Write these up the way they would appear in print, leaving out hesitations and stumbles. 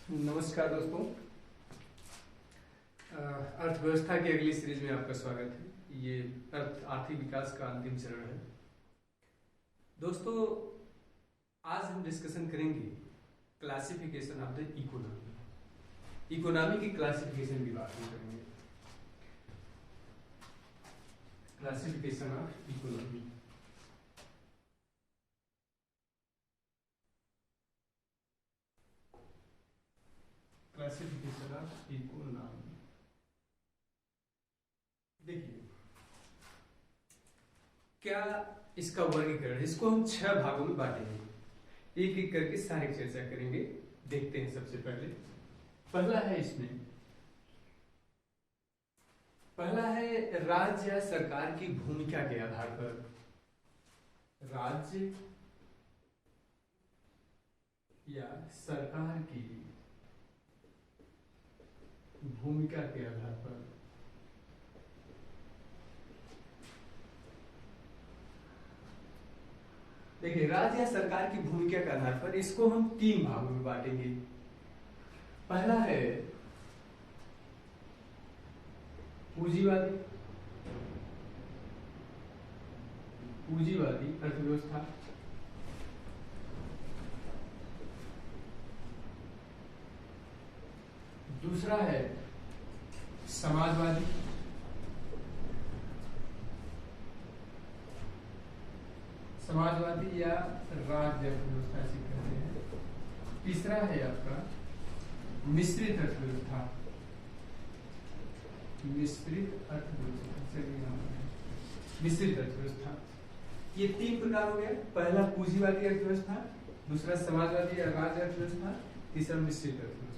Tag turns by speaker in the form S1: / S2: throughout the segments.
S1: नमस्कार दोस्तों। अर्थव्यवस्था की अगली सीरीज में आपका स्वागत है। ये आर्थिक विकास का अंतिम चरण है। दोस्तों, आज हम डिस्कशन करेंगे classification of the economy. Economy की क्लासिफिकेशन की बात हम करेंगे। Classification of economy. Classification of economy. देखिए, क्या इसका वर्गीकरण, इसको हम 6 भागों में बांटेंगे। एक एक करके सारी चर्चा करेंगे। देखते हैं। सबसे पहला है इसमें, पहला है राज्य या सरकार की भूमिका के आधार पर। राज्य या सरकार की भूमिका के आधार पर। देखिए, राज्य या सरकार की भूमिका के आधार पर इसको हम 3 भागों में बांटेंगे। पहला है पूंजीवादी पूंजीवादी अर्थव्यवस्था। दूसरा है समाजवादी। समाजवादी या राज्य अर्थव्यवस्था इसे कहते हैं। तीसरा है आपका मिश्रित अर्थव्यवस्था। मिश्रित अर्थव्यवस्था। ये 3 प्रकार हो गए। पहला पूंजीवादी अर्थव्यवस्था, दूसरा समाजवादी या राज्य अर्थव्यवस्था, तीसरा मिश्रित अर्थव्यवस्था।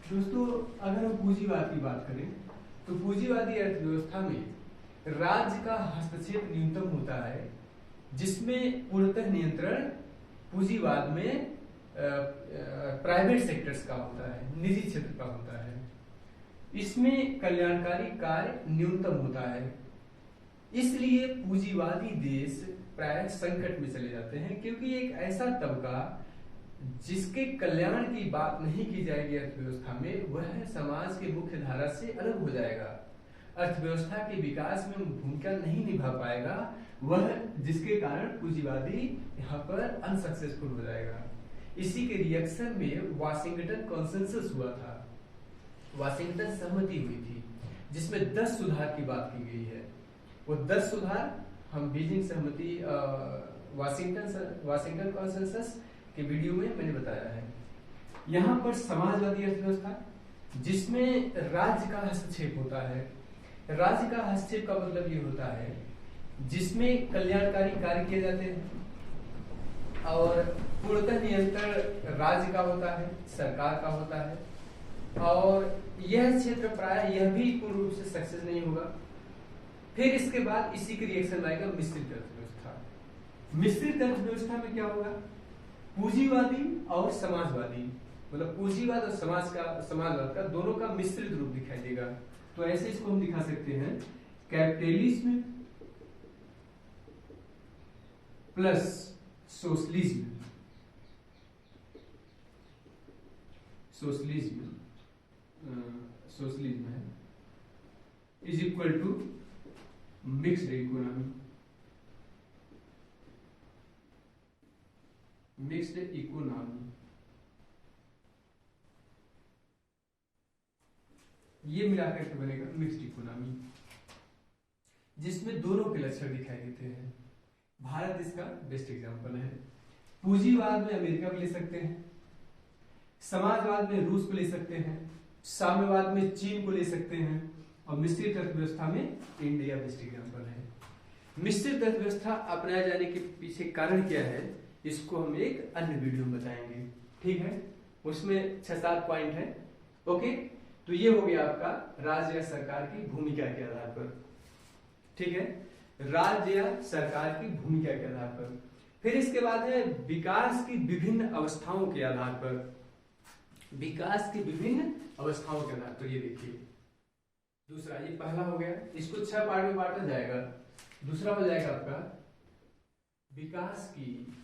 S1: दोस्तों, अगर हम पूंजीवाद की बात करें तो पूंजीवादी अर्थव्यवस्था में राज्य का हस्तक्षेप न्यूनतम होता है, जिसमें पूर्णतः नियंत्रण पूंजीवाद में प्राइवेट सेक्टर्स का होता है, निजी क्षेत्र का होता है। इसमें कल्याणकारी कार्य न्यूनतम होता है। इसलिए पूंजीवादी देश प्राय संकट में चले जाते हैं, क्योंकि एक ऐसा तबका जिसके कल्याण की बात नहीं की जाएगी अर्थव्यवस्था में, वह समाज के मुख्य धारा से अलग हो जाएगा, अर्थव्यवस्था के विकास में भूमिका नहीं निभा पाएगा, वह जिसके कारण पूंजीवादी यहाँ पर अनसक्सेसफुल हो जाएगा। इसी के रिएक्शन में वाशिंगटन कॉन्सेंसस हुआ था। वाशिंगटन सहमति हुई थी, जिसमें 10 सुधार की बात की गई है। वो 10 सुधार हम बीजिंग सहमति वाशिंगटन कॉन्सेंसस के वीडियो में मैंने बताया है। यहाँ पर समाजवादी अर्थव्यवस्था, जिसमें राज्य का हस्तक्षेप होता है। राज्य का हस्तक्षेप का मतलब ये होता है जिसमें कल्याणकारी कार्य किए जाते हैं और पूर्णतः नियंत्रण राज्य का होता है, सरकार का होता है, और यह क्षेत्र प्राय यह भी पूर्ण रूप से सक्सेस नहीं होगा। फिर इसके बाद इसी के रिएक्शन आएगा मिश्रित अर्थव्यवस्था। मिश्रित अर्थव्यवस्था में क्या होगा? पूंजीवादी और समाजवादी, मतलब पूंजीवाद और समाजवाद का दोनों का मिश्रित रूप दिखाई देगा। तो ऐसे इसको हम दिखा सकते हैं, कैपिटलिज्म प्लस सोशलिज्म। सोशलिज्म है is equal to mixed economy. Mixed economy, ये मिलाकर के बनेगा मिक्स्ड इकोनॉमी, जिसमें दोनों के लक्षण दिखाई देते हैं। भारत इसका बेस्ट एग्जांपल है। पूंजीवाद में अमेरिका को ले सकते हैं, समाजवाद में रूस को ले सकते हैं, साम्यवाद में चीन को ले सकते हैं, और मिश्रित अर्थव्यवस्था में इंडिया बेस्ट एग्जांपल है। मिश्रित अर्थव्यवस्था अपनाए जाने के पीछे कारण क्या है, इसको हम एक अन्य वीडियो में बताएंगे। ठीक है, उसमें 6-7 पॉइंट है। ओके, तो ये हो गया आपका राज्य या सरकार की भूमिका के आधार पर। ठीक है, राज्य या सरकार की भूमिका के आधार पर। फिर इसके बाद है विकास की विभिन्न अवस्थाओं के आधार पर। विकास की विभिन्न अवस्थाओं के आधार पर, ये देखिए दूसरा, ये पहला हो गया, इसको 6 पार्ट में बांटा जाएगा। दूसरा हो जाएगा आपका विकास की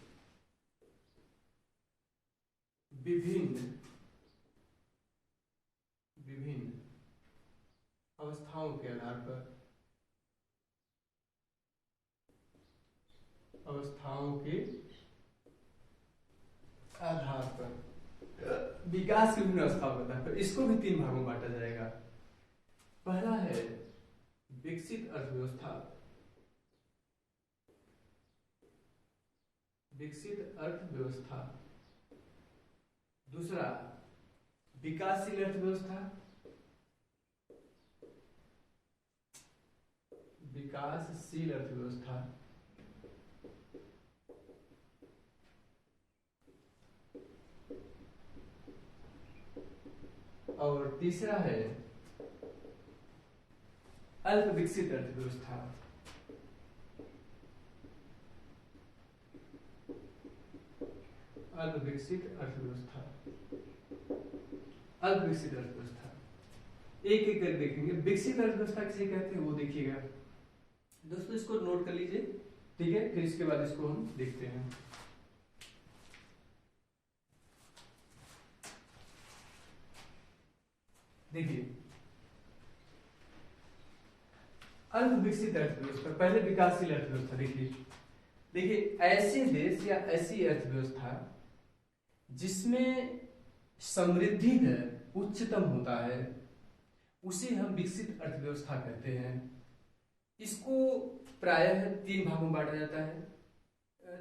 S1: विभिन्न व्यवस्थाओं के आधार पर विकास की विभिन्न अवस्थाओं के आधार पर इसको भी 3 भागों में बांटा जाएगा। पहला है विकसित अर्थव्यवस्था, विकसित अर्थव्यवस्था। दूसरा विकासशील अर्थव्यवस्था, विकासशील अर्थव्यवस्था। और तीसरा है अल्प विकसित अर्थव्यवस्था। अल्प विकसित अर्थव्यवस्था, अल्प विकसित अर्थव्यवस्था। एक एक कर देखेंगे। विकसित अर्थव्यवस्था किसे कहते हैं वो देखिएगा दोस्तों, इसको नोट कर लीजिए, ठीक है। फिर इसके बाद इसको हम देखते हैं। देखिए अल्प विकसित अर्थव्यवस्था, पहले विकासशील अर्थव्यवस्था। देखिए ऐसे देश या ऐसी अर्थव्यवस्था जिसमें समृद्धि दर उच्चतम होता है उसे हम विकसित अर्थव्यवस्था कहते हैं। इसको प्रायः 3 भागों में बांटा जाता है।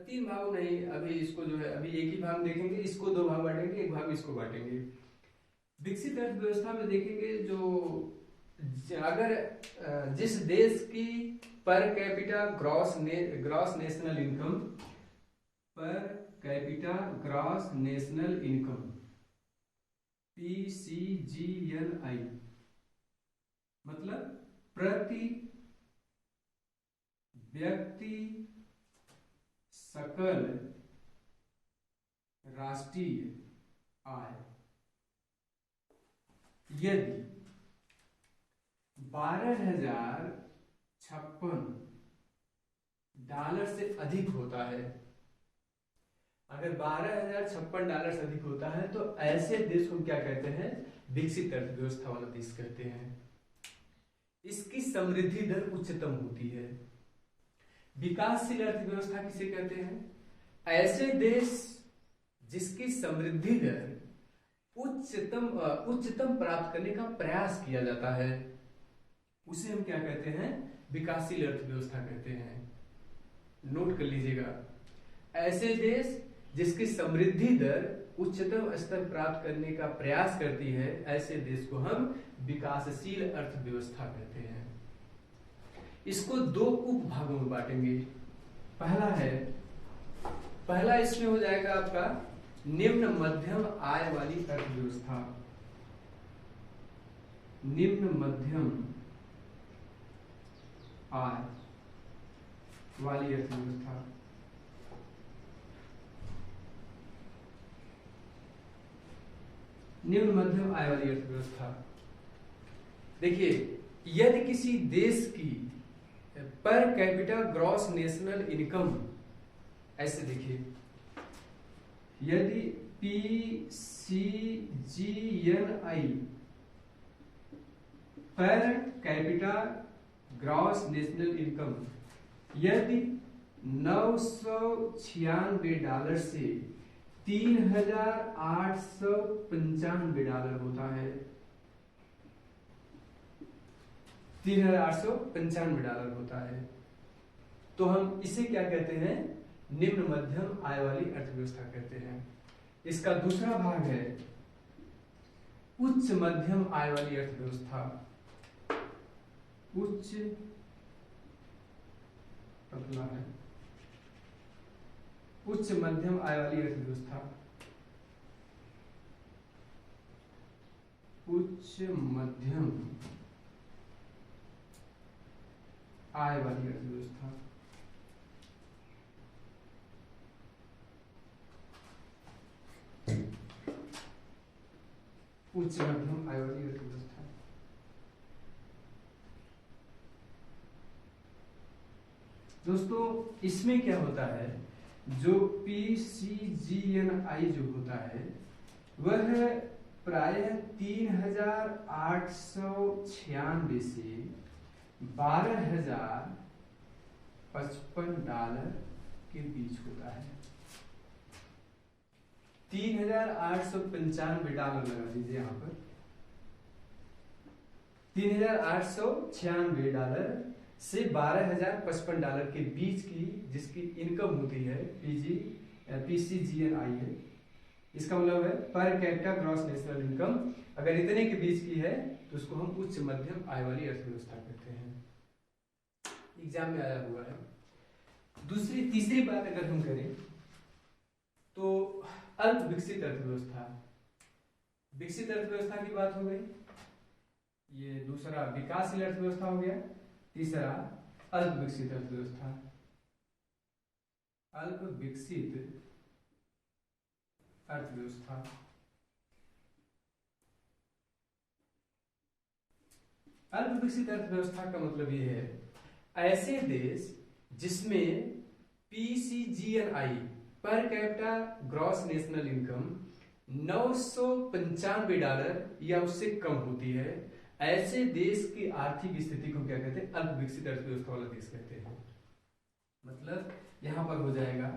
S1: 3 भागों नहीं, अभी इसको जो है अभी एक ही भाग देखेंगे, इसको 2 भाग बांटेंगे, एक भाग इसको बांटेंगे। विकसित अर्थव्यवस्था में देखेंगे जो अगर जिस देश की per capita gross national income, per capita gross national income PCGNI, मतलब प्रति व्यक्ति सकल राष्ट्रीय आय यदि 12,056 डॉलर से अधिक होता है, अगर 12,056 डॉलर से अधिक होता है तो ऐसे देश को क्या कहते हैं? विकसित अर्थव्यवस्था वाला देश कहते हैं। इसकी समृद्धि दर उच्चतम होती है। विकासशील अर्थव्यवस्था किसे कहते हैं? ऐसे देश जिसकी समृद्धि दर उच्चतम प्राप्त करने का प्रयास किया जाता है उसे हम क्या कहते हैं? विकासशील अर्थव्यवस्था कहते हैं। नोट कर लीजिएगा, ऐसे देश जिसकी समृद्धि दर उच्चतम स्तर प्राप्त करने का प्रयास करती है, ऐसे देश को हम विकासशील अर्थव्यवस्था कहते हैं। इसको 2 उपभागों में बांटेंगे। पहला इसमें हो जाएगा आपका निम्न मध्यम आय वाली अर्थव्यवस्था। निम्न मध्यम आय वाली अर्थव्यवस्था। निम्न मध्यम आय वाली अर्थव्यवस्था। देखिए यदि किसी देश की per capita gross national income, ऐसे देखिए यदि PCGNI per capita gross national income यदि 996 डॉलर से 3,895 डॉलर होता है, 3,895 डॉलर होता है, तो हम इसे क्या कहते हैं? निम्न मध्यम आय वाली अर्थव्यवस्था कहते हैं। इसका दूसरा भाग है उच्च मध्यम आय वाली अर्थव्यवस्था। उच्च पतला है, उच्च मध्यम आय वाली अर्थव्यवस्था। उच्च मध्यम आय वाली अर्थव्यवस्था। उच्च मध्यम आय वाली अर्थव्यवस्था। दोस्तों इसमें क्या होता है, जो PCGNI जो होता है वह प्रायः 3,896 से 12,055 डॉलर के बीच होता है। 3,895 लगा दीजिए यहाँ पर। $3,896 से $12,055 के बीच की जिसकी इनकम होती है, PCGNI है, इसका मतलब है per capita gross national income, अगर इतने के बीच की है तो उसको हम उच्च मध्यम आय वाली अर्थव्यवस्था कहते हैं। एग्जाम में आया हुआ है। तीसरी बात अगर हम करें तो अल्प विकसित अर्थव्यवस्था। विकसित अर्थव्यवस्था की बात हो गई, ये दूसरा विकासशील अर्थव्यवस्था हो गया, तीसरा अल्प विकसित अर्थव्यवस्था। अल्प विकसित अर्थव्यवस्था अल्प विकसित अर्थव्यवस्था का मतलब ये है ऐसे देश जिसमें PCGNI per capita gross national income $995 या उससे कम होती है, ऐसे देश की आर्थिक स्थिति को क्या कहते हैं? अल्प विकसित अर्थव्यवस्था वाला देश कहते हैं। मतलब यहां पर हो जाएगा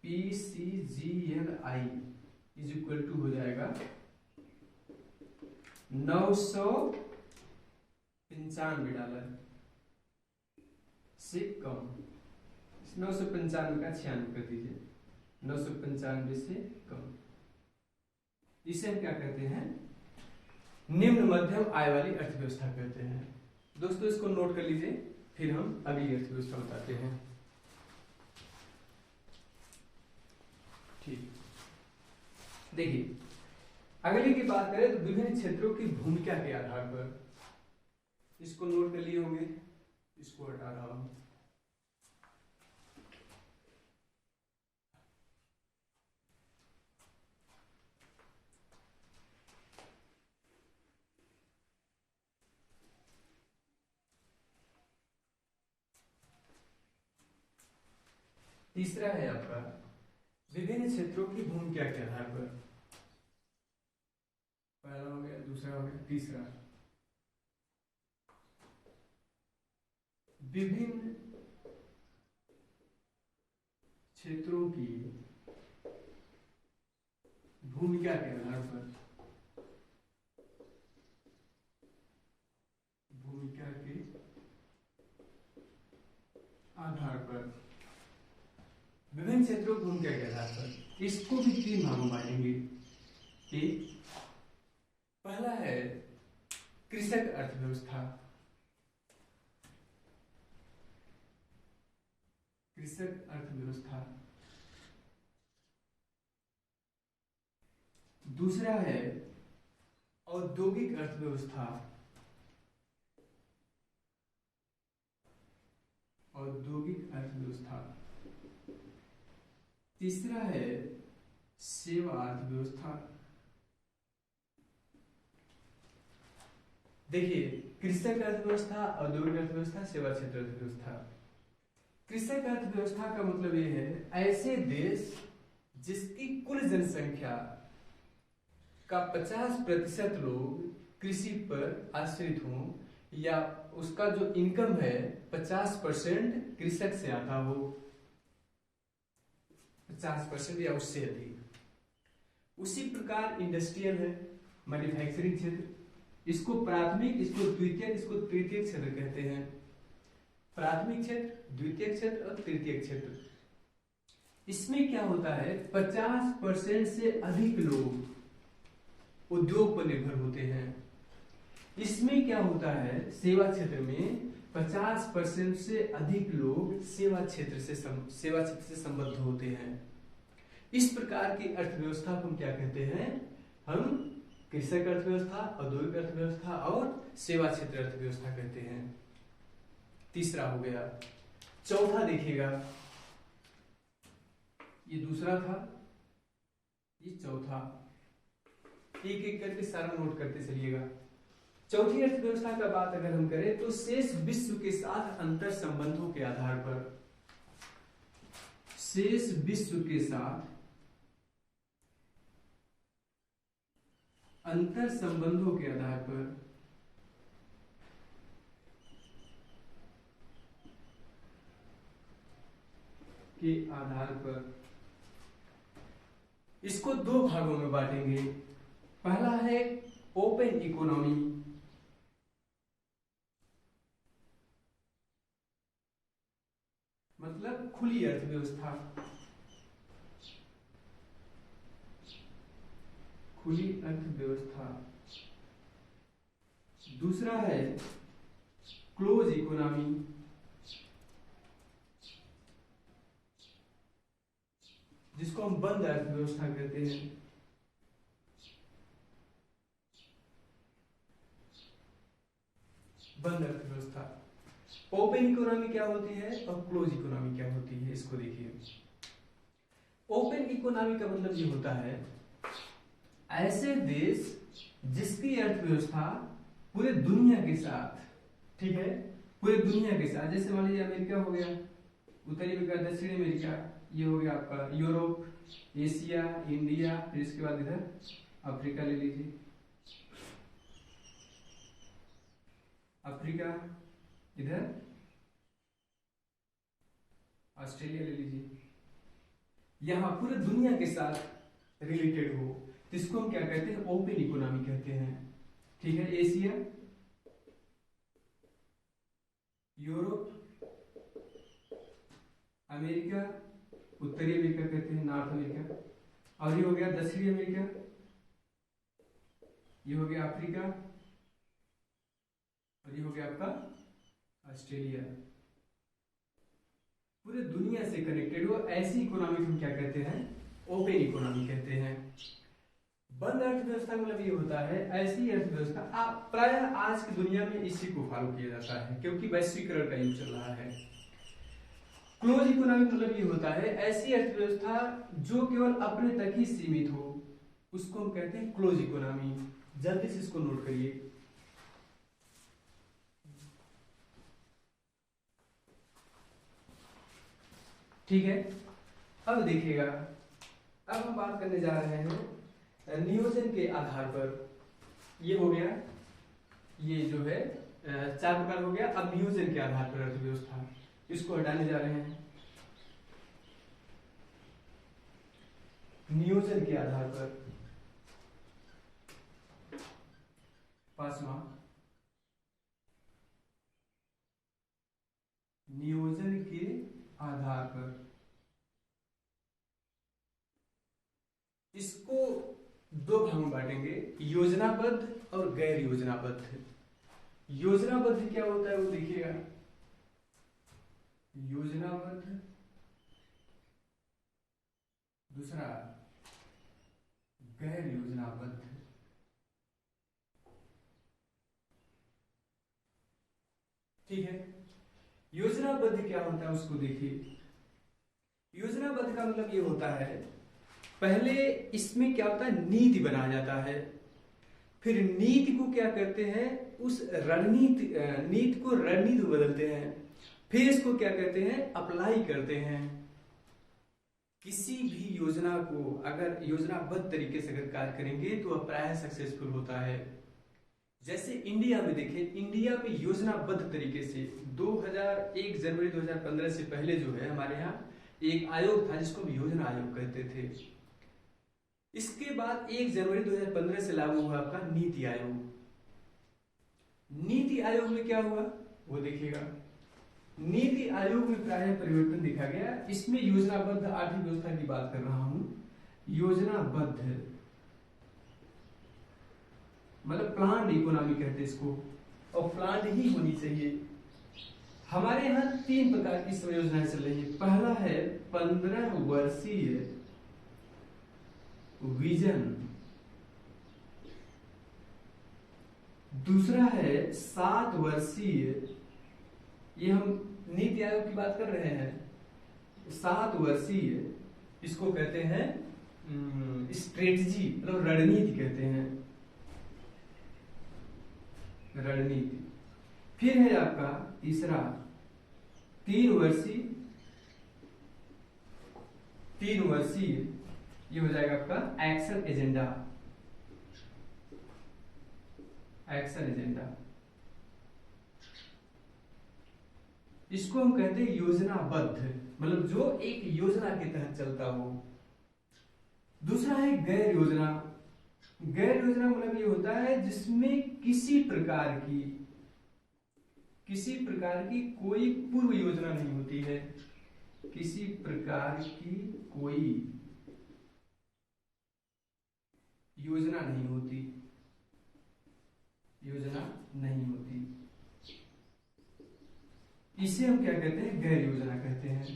S1: PCGNI इज इक्वल टू हो जाएगा $995 से कम। 995 का 96 कर दीजिए, 995 से कम। इसे हम क्या कहते हैं? निम्न मध्यम आय वाली अर्थव्यवस्था कहते हैं। दोस्तों इसको नोट कर लीजिए, फिर हम अगली अर्थव्यवस्था बताते हैं। ठीक, देखिए अगली की बात करें तो विभिन्न क्षेत्रों की भूमिका के आधार पर, इसको नोट कर लिए होंगे, इसको हटा रहा हूं। तीसरा है आपका विभिन्न क्षेत्रों की भूमिका के आधार पर। पहला हो गया, दूसरा हो गया, तीसरा विभिन्न क्षेत्रों की भूमिका के आधार पर, भूमिका के आधार पर, विभिन्न क्षेत्रों की भूमिका के आधार पर इसको भी 3 भागों में बांटेंगे। एक, पहला है कृषक अर्थव्यवस्था। कृषक अर्थव्यवस्था। दूसरा है औद्योगिक अर्थव्यवस्था। औद्योगिक अर्थव्यवस्था। तीसरा है सेवा अर्थव्यवस्था। देखिए कृषक अर्थव्यवस्था, औद्योगिक अर्थव्यवस्था, सेवा क्षेत्र अर्थव्यवस्था। कृषक अर्थव्यवस्था का मतलब ये है ऐसे देश जिसकी कुल जनसंख्या का 50% लोग कृषि पर आश्रित हों, या उसका जो इनकम है 50% कृषक से आता हो, 50% या उससे अधिक। उसी प्रकार इंडस्ट्रियल है, मैन्युफैक्चरिंग क्षेत्र, इसको प्राथमिक, इसको द्वितीयक, इसको तृतीयक क्षेत्र कहते हैं। प्राथमिक क्षेत्र, द्वितीयक क्षेत्र और तृतीयक क्षेत्र। इसमें क्या होता है 50% से अधिक लोग उद्योग पर निर्भर होते हैं। इसमें क्या होता है सेवा क्षेत्र में 50% से अधिक लोग सेवा क्षेत्र से संबद्ध होते हैं। इस प्रकार की अर्थव्यवस्था को हम क्या कहते हैं? हम कृषक अर्थव्यवस्था, औद्योगिक अर्थव्यवस्था और सेवा क्षेत्र अर्थव्यवस्था कहते हैं। तीसरा हो गया। चौथा देखिएगा, ये दूसरा था, ये चौथा। एक एक करके सारा नोट करते चलिएगा। चौथी अर्थव्यवस्था का बात अगर हम करें तो शेष विश्व के साथ अंतर संबंधों के आधार पर, शेष विश्व के साथ अंतर संबंधों के आधार पर के आधार पर इसको दो भागों में बांटेंगे। पहला है ओपन इकोनॉमी, मतलब खुली अर्थव्यवस्था, खुली अर्थव्यवस्था। दूसरा है क्लोज इकोनॉमी, जिसको हम बंद अर्थव्यवस्था कहते हैं। बंद अर्थव्यवस्था। ओपन इकोनॉमी क्या होती है और क्लोज इकोनॉमी क्या होती है, इसको देखिए। ओपन इकोनॉमी का मतलब ये होता है ऐसे देश जिसकी अर्थव्यवस्था पूरे दुनिया के साथ, ठीक है, पूरे दुनिया के साथ, जैसे मान लीजिए अमेरिका हो गया, उत्तरी अमेरिका, दक्षिणी अमेरिका, ये हो गया आपका यूरोप, एशिया, इंडिया, फिर इसके बाद इधर अफ्रीका ले लीजिए, अफ्रीका, इधर ऑस्ट्रेलिया ले लीजिए। यहां पूरे दुनिया के साथ रिलेटेड हो तो इसको हम क्या कहते हैं, ओपन इकोनॉमी कहते हैं। ठीक है, एशिया, यूरोप, अमेरिका, उत्तरी अमेरिका कहते हैं, नॉर्थ अमेरिका, और ये हो गया दक्षिणी अमेरिका, ये हो गया अफ्रीका, और ये हो गया आपका ऑस्ट्रेलिया। पूरे दुनिया से कनेक्टेड हो ऐसी इकोनॉमी हम क्या कहते हैं, ओपन इकोनॉमी कहते हैं। बंद अर्थव्यवस्था मतलब ये होता है ऐसी अर्थव्यवस्था, आप प्राय आज की दुनिया में इसी को फॉलो किया जाता है क्योंकि वैश्वीकरण का युग चल रहा है। क्लोज इकोनॉमी मतलब ये होता है ऐसी अर्थव्यवस्था जो केवल अपने तक ही सीमित हो, उसको हम कहते हैं क्लोज इकोनॉमी। जल्दी से इसको नोट करिए। ठीक है, अब देखिएगा, अब हम बात करने जा रहे हैं नियोजन के आधार पर। ये हो गया, ये जो है चार प्रकार हो गया। अब नियोजन के आधार पर अर्थव्यवस्था, इसको हटाने जा रहे हैं। नियोजन के आधार पर पांचवा, नियोजन के आधार पर इसको दो भाग में बांटेंगे, योजनाबद्ध और गैर योजनाबद्ध। योजनाबद्ध क्या होता है वो देखिएगा, योजनाबद्ध, दूसरा गैर योजनाबद्ध। ठीक है, योजनाबद्ध क्या होता है उसको देखिए। योजनाबद्ध का मतलब ये होता है पहले इसमें क्या होता है, नीति बनाया जाता है, फिर नीति को क्या करते हैं, उस रणनीति नीति को रणनीति में बदलते हैं, फिर इसको क्या कहते हैं, अप्लाई करते हैं। किसी भी योजना को अगर योजनाबद्ध तरीके से अगर कार्य करेंगे तो वह प्रायः सक्सेसफुल होता है। जैसे इंडिया में देखें, इंडिया में योजनाबद्ध तरीके से 1 जनवरी 2015 से पहले जो है हमारे यहाँ एक आयोग था जिसको हम योजना आयोग कहते थे। इसके बाद 1 जनवरी 2015 से लागू हुआ आपका नीति आयोग। नीति आयोग में क्या हुआ वो देखिएगा। नीति आयोग में प्राय परिवर्तन देखा गया। इसमें योजनाबद्ध आर्थिक व्यवस्था की बात कर रहा हूं। योजनाबद्ध मतलब प्लान्ड इकोनॉमी कहते हैं इसको, और प्लान्ड ही होनी चाहिए। हमारे यहाँ 3 प्रकार की योजनाएं चल रही है। पहला है 15 वर्षीय विजन, दूसरा है 7 वर्षीय, ये हम नीति आयोग की बात कर रहे हैं, 7 वर्षीय, इसको कहते हैं स्ट्रेटजी मतलब रणनीति कहते हैं, रणनीति। फिर है आपका तीसरा 3 वर्षीय, ये हो जाएगा आपका एक्शन एजेंडा, एक्शन एजेंडा। इसको हम कहते हैं योजनाबद्ध, मतलब जो एक योजना के तहत चलता हो। दूसरा है गैर योजना। गैर योजना मतलब ये होता है जिसमें किसी प्रकार की कोई पूर्व योजना नहीं होती है, किसी प्रकार की कोई योजना नहीं होती, इसे हम क्या कहते हैं, गैर योजना कहते हैं।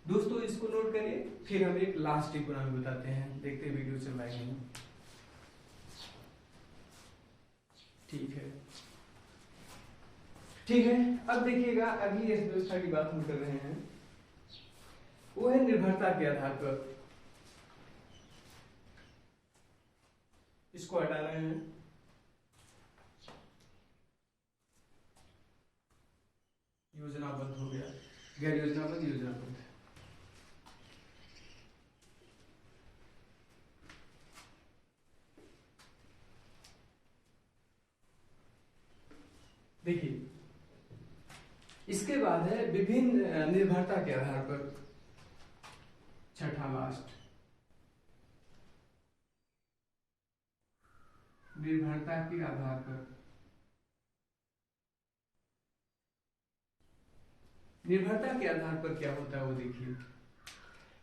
S1: दोस्तों इसको नोट करिए, फिर हम एक लास्ट इकोनॉमी बताते हैं, देखते हैं वीडियो चल रहा है नहीं। ठीक है, अब देखिएगा अगली अर्थव्यवस्था की बात हम कर रहे हैं, वो है निर्भरता के आधार पर। इसको हटा रहे हैं, योजनाबद्ध हो गया, गैर योजनाबद्ध, योजनाबद्ध। देखिए इसके बाद है विभिन्न निर्भरता के आधार पर, छठा लास्ट, निर्भरता के आधार पर। निर्भरता के आधार पर क्या होता है वो देखिए।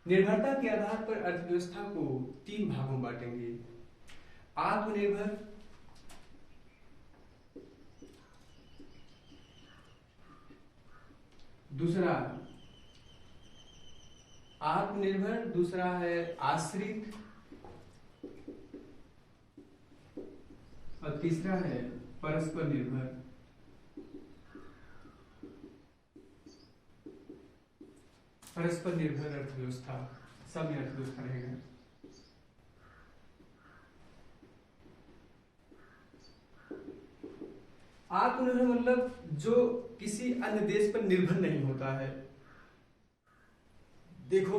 S1: निर्भरता के आधार पर अर्थव्यवस्था को 3 भागों में बांटेंगे, आत्मनिर्भर, दूसरा आत्मनिर्भर, दूसरा है आश्रित, और तीसरा है परस्पर निर्भर। परस्पर निर्भर अर्थव्यवस्था, सब में अर्थव्यवस्था रहेगा। आत्मनिर्भर मतलब जो किसी अन्य देश पर निर्भर नहीं होता है। देखो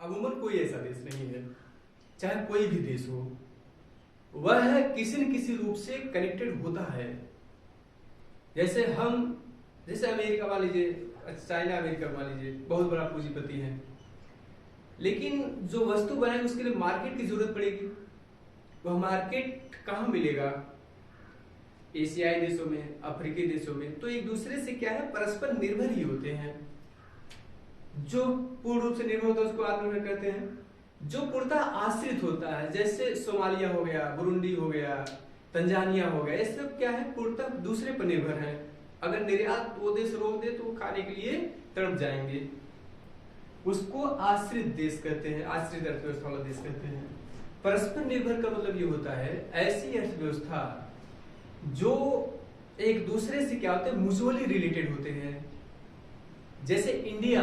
S1: अमूमन कोई ऐसा देश नहीं है, चाहे कोई भी देश हो, वह किसी न किसी रूप से कनेक्टेड होता है। जैसे अमेरिका मान लीजिए, चाइना अमेरिका मान लीजिए, बहुत बड़ा पूंजीपति है, लेकिन जो वस्तु बनाएंगे उसके लिए मार्केट की जरूरत पड़ेगी। वह मार्केट कहाँ मिलेगा? एशियाई देशों में, अफ्रीकी देशों में। तो एक दूसरे से क्या है, परस्पर निर्भर ही होते हैं। जो पूर्ण रूप से निर्भर होता है उसको आत्मनिर्भर कहते हैं। जो पूर्णतः आश्रित होता है, जैसे सोमालिया हो गया, बुरुंडी हो गया, तंजानिया हो गया, ये सब क्या है, पूर्णतः दूसरे पर निर्भर है। अगर निर्यात वो देश रोक दे तो खाने के लिए तड़प जाएंगे। उसको आश्रित देश कहते हैं, आश्रित अर्थव्यवस्था वाला देश कहते हैं। परस्पर निर्भर का मतलब ये होता है ऐसी अर्थव्यवस्था जो एक दूसरे से क्या होते हैं, म्यूचुअली रिलेटेड होते हैं। जैसे इंडिया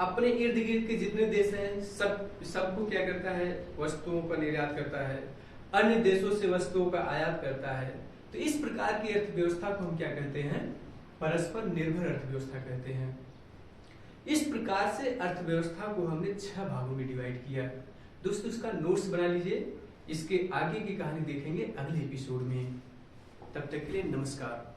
S1: अपने इर्द गिर्द के जितने देश हैं सबको क्या करता है, वस्तुओं का निर्यात करता है, अन्य देशों से वस्तुओं का आयात करता है। तो इस प्रकार की अर्थव्यवस्था को हम क्या कहते हैं, परस्पर निर्भर अर्थव्यवस्था कहते हैं। इस प्रकार से अर्थव्यवस्था को हमने 6 भागों में डिवाइड किया। दोस्तों इसका नोट्स बना लीजिए, इसके आगे की कहानी देखेंगे अगले एपिसोड में। तब तक के लिए नमस्कार।